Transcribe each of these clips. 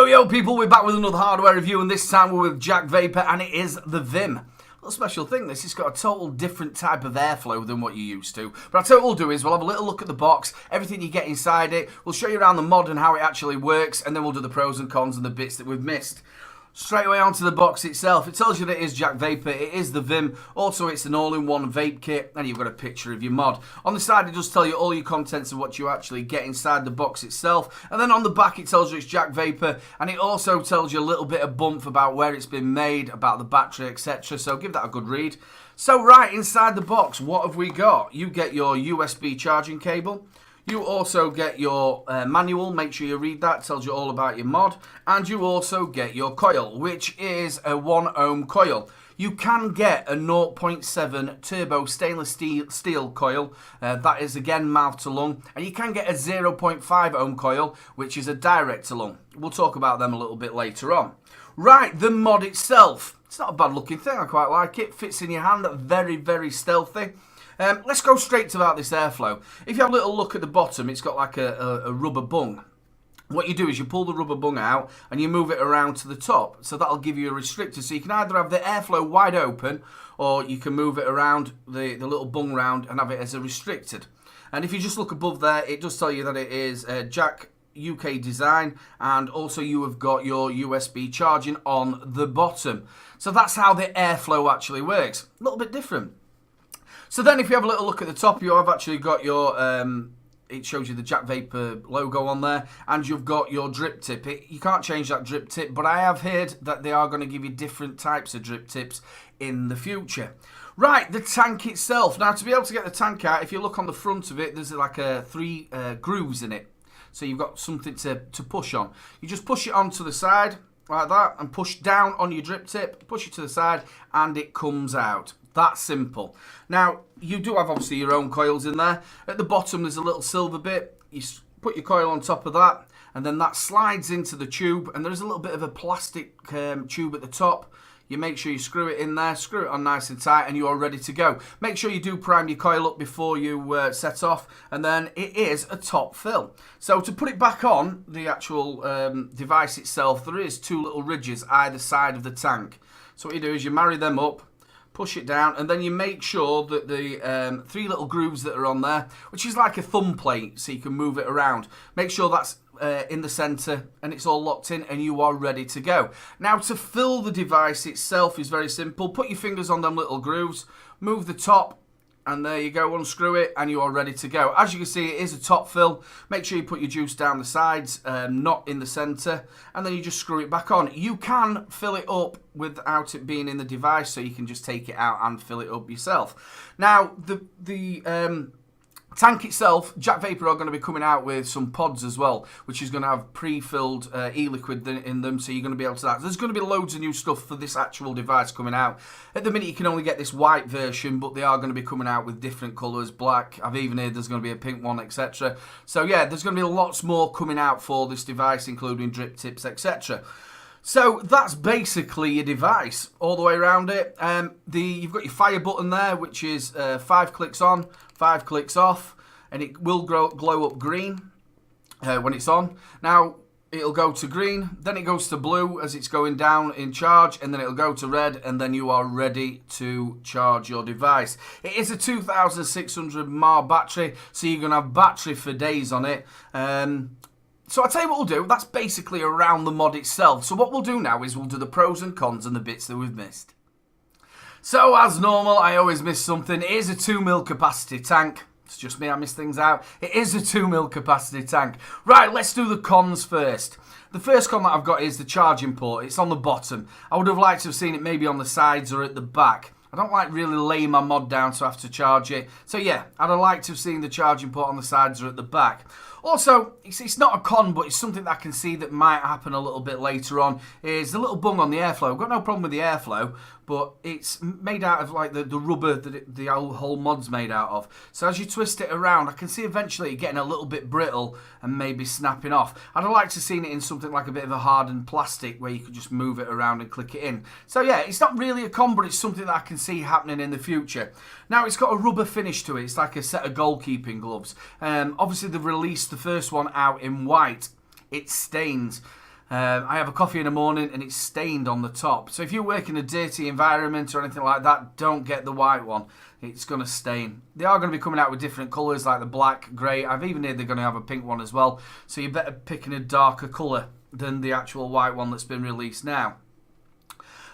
Yo people, we're back with another hardware review, and this time we're with Jack Vapour, and it is the Vim. A special thing, this has got a total different type of airflow than what you're used to. But I'll tell you what we'll do is we'll have a little look at the box, everything you get inside it, we'll show you around the mod and how it actually works, and then we'll do the pros and cons and the bits that we've missed. Straight away onto the box itself, it tells you that it is Jack Vapour, it is the Vim, also it's an all-in-one vape kit, and you've got a picture of your mod. On the side it does tell you all your contents of what you actually get inside the box itself, and then on the back it tells you it's Jack Vapour, and it also tells you a little bit of bump about where it's been made, about the battery, etc, so give that a good read. So right, inside the box, what have we got? You get your USB charging cable. You also get your manual, make sure you read that, it tells you all about your mod. And you also get your coil, which is a 1 ohm coil. You can get a 0.7 turbo stainless steel coil, that is again mouth to lung. And you can get a 0.5 ohm coil, which is a direct to lung. We'll talk about them a little bit later on. Right, the mod itself. It's not a bad looking thing, I quite like it. Fits in your hand, very, very stealthy. Let's go straight to about this airflow. If you have a little look at the bottom, it's got like a rubber bung. What you do is you pull the rubber bung out and you move it around to the top. So that'll give you a restrictor. So you can either have the airflow wide open, or you can move it around the little bung round and have it as a restricted. And if you just look above there, it does tell you that it is Jack UK design, and also you have got your USB charging on the bottom. So that's how the airflow actually works. A little bit different. So then if you have a little look at the top, you have actually got your, it shows you the Jack Vapour logo on there, and you've got your drip tip. You can't change that drip tip, but I have heard that they are going to give you different types of drip tips in the future. Right, the tank itself. Now, to be able to get the tank out, if you look on the front of it, there's like three grooves in it. So you've got something to push on. You just push it onto the side, like that, and push down on your drip tip, push it to the side, and it comes out. That simple. Now, you do have obviously your own coils in there. At the bottom, there's a little silver bit. You put your coil on top of that, and then that slides into the tube, and there's a little bit of a plastic tube at the top. You make sure you screw it in there, screw it on nice and tight, and you are ready to go. Make sure you do prime your coil up before you set off, and then it is a top fill. So to put it back on, the actual device itself, there is two little ridges either side of the tank. So what you do is you marry them up, push it down, and then you make sure that the three little grooves that are on there, which is like a thumb plate, so you can move it around. Make sure that's in the center and it's all locked in, and you are ready to go. Now, to fill the device itself is very simple. Put your fingers on them little grooves, move the top, and there you go, unscrew it, and you are ready to go. As you can see, it is a top fill. Make sure you put your juice down the sides, not in the center, and then you just screw it back on. You can fill it up without it being in the device, so you can just take it out and fill it up yourself. Now, the tank itself, Jack Vapour are going to be coming out with some pods as well, which is going to have pre-filled e-liquid in them, so you're going to be able to that. There's going to be loads of new stuff for this actual device coming out. At the minute, you can only get this white version, but they are going to be coming out with different colours, black. I've even heard there's going to be a pink one, etc. So yeah, there's going to be lots more coming out for this device, including drip tips, etc. So that's basically your device all the way around it. You've got your fire button there, which is 5 clicks on, 5 clicks off, and it will glow up green when it's on. Now, it'll go to green, then it goes to blue as it's going down in charge, and then it'll go to red, and then you are ready to charge your device. It is a 2600 mAh battery, so you're going to have battery for days on it. So I'll tell you what we'll do. That's basically around the mod itself. So what we'll do now is we'll do the pros and cons and the bits that we've missed. So as normal, I always miss something. It is a 2 mil capacity tank. It's just me, I miss things out. It is a 2 mil capacity tank. Right, let's do the cons first. The first con that I've got is the charging port. It's on the bottom. I would have liked to have seen it maybe on the sides or at the back. I don't like really laying my mod down so I have to charge it. So yeah, I'd have liked to have seen the charging port on the sides or at the back. Also, it's not a con, but it's something that I can see that might happen a little bit later on, is the little bung on the airflow. I've got no problem with the airflow, but it's made out of like the rubber that the whole mod's made out of. So as you twist it around, I can see eventually it getting a little bit brittle and maybe snapping off. I'd have liked to have seen it in something like a bit of a hardened plastic where you could just move it around and click it in. So yeah, it's not really a con, but it's something that I can see happening in the future. Now, it's got a rubber finish to it. It's like a set of goalkeeping gloves. Obviously, they've released the first one out in white. It stains. I have a coffee in the morning and it's stained on the top. So if you work in a dirty environment or anything like that, don't get the white one. It's going to stain. They are going to be coming out with different colours like the black, grey. I've even heard they're going to have a pink one as well. So you better pick in a darker colour than the actual white one that's been released now.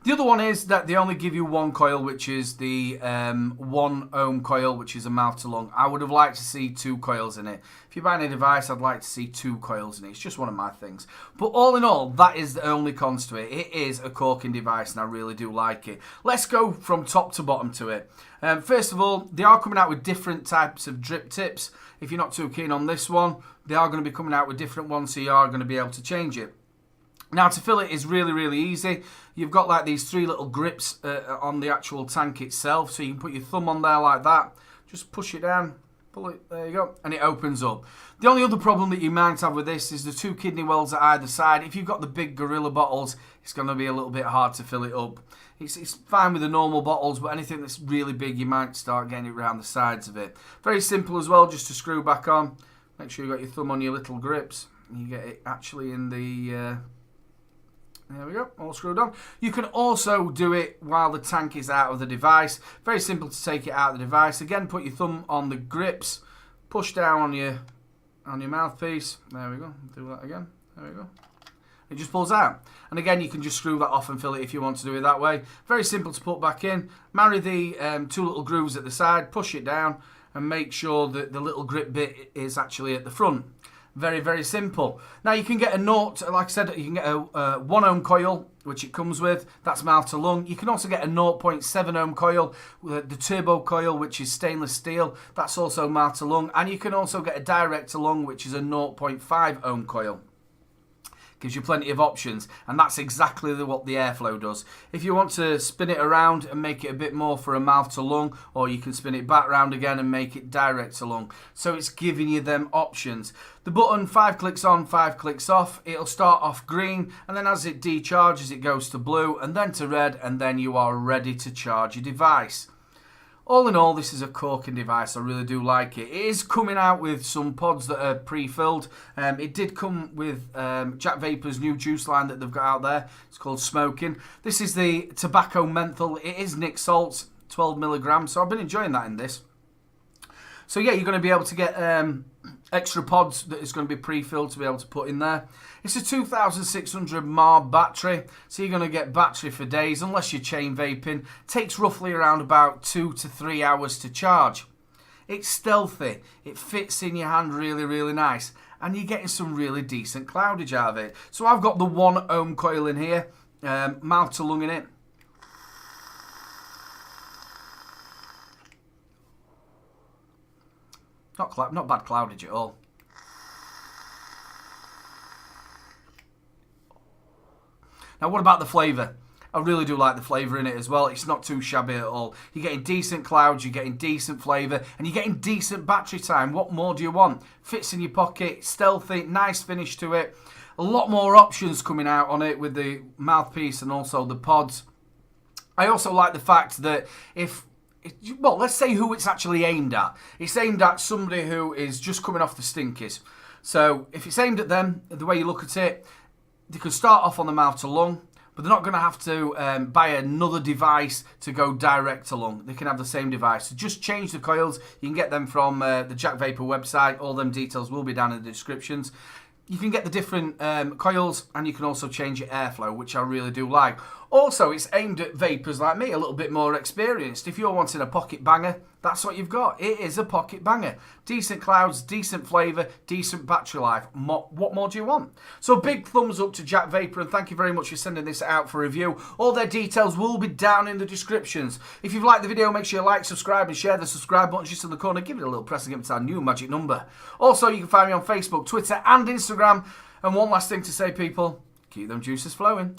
The other one is that they only give you one coil, which is the 1 ohm coil, which is a mouth to lung. I would have liked to see 2 coils in it. If you're buying a device, I'd like to see 2 coils in it. It's just one of my things. But all in all, that is the only cons to it. It is a corking device, and I really do like it. Let's go from top to bottom to it. First of all, they are coming out with different types of drip tips. If you're not too keen on this one, they are going to be coming out with different ones, so you are going to be able to change it. Now, to fill it is really, really easy. You've got like these 3 little grips on the actual tank itself. So you can put your thumb on there like that. Just push it down, pull it, there you go, and it opens up. The only other problem that you might have with this is the 2 kidney wells at either side. If you've got the big Gorilla bottles, it's going to be a little bit hard to fill it up. It's fine with the normal bottles, but anything that's really big, you might start getting it around the sides of it. Very simple as well, just to screw back on. Make sure you've got your thumb on your little grips. You get it actually in the... There we go, all screwed on. You can also do it while the tank is out of the device. Very simple to take it out of the device. Again, put your thumb on the grips, push down on your mouthpiece. There we go, do that again. There we go. It just pulls out. And again, you can just screw that off and fill it if you want to do it that way. Very simple to put back in. Marry the 2 little grooves at the side, push it down, and make sure that the little grip bit is actually at the front. Very, very simple. Now you can get a like I said, you can get a 1 ohm coil, which it comes with. That's mouth to lung. You can also get a 0.7 ohm coil, the turbo coil, which is stainless steel. That's also mouth to lung. And you can also get a direct to lung, which is a 0.5 ohm coil. Gives you plenty of options, and that's exactly what the airflow does. If you want to spin it around and make it a bit more for a mouth to lung, or you can spin it back round again and make it direct to lung. So it's giving you them options. The button, 5 clicks on, 5 clicks off. It'll start off green, and then as it decharges, it goes to blue, and then to red, and then you are ready to charge your device. All in all, this is a corking device. I really do like it. It is coming out with some pods that are pre-filled. It did come with Jack Vapor's new juice line that they've got out there. It's called Smoking. This is the tobacco menthol. It is Nic salts, 12 milligrams. So I've been enjoying that in this. So yeah, you're going to be able to get extra pods that is going to be pre-filled to be able to put in there. It's a 2600 mAh battery, so you're going to get battery for days unless you're chain vaping. Takes roughly around about 2 to 3 hours to charge. It's stealthy, it fits in your hand really, really nice, and you're getting some really decent cloudage out of it. So I've got the 1 ohm coil in here, mouth to lung in it. Not bad cloudage at all. Now, what about the flavour? I really do like the flavour in it as well. It's not too shabby at all. You're getting decent clouds, you're getting decent flavour, and you're getting decent battery time. What more do you want? Fits in your pocket, stealthy, nice finish to it. A lot more options coming out on it with the mouthpiece and also the pods. I also like the fact that well, let's say who it's actually aimed at. It's aimed at somebody who is just coming off the stinkies. So if it's aimed at them, the way you look at it, they can start off on the mouth to lung, but they're not going to have to buy another device to go direct to lung. They can have the same device. So just change the coils. You can get them from the Jack Vapour website. All them details will be down in the descriptions. You can get the different coils, and you can also change your airflow, which I really do like. Also, it's aimed at vapors like me, a little bit more experienced. If you're wanting a pocket banger, that's what you've got. It is a pocket banger. Decent clouds, decent flavour, decent battery life. What more do you want? So big thumbs up to Jack Vapour, and thank you very much for sending this out for review. All their details will be down in the descriptions. If you've liked the video, make sure you like, subscribe, and share the subscribe button just in the corner. Give it a little press and give it our new magic number. Also, you can find me on Facebook, Twitter, and Instagram. And one last thing to say, people, keep them juices flowing.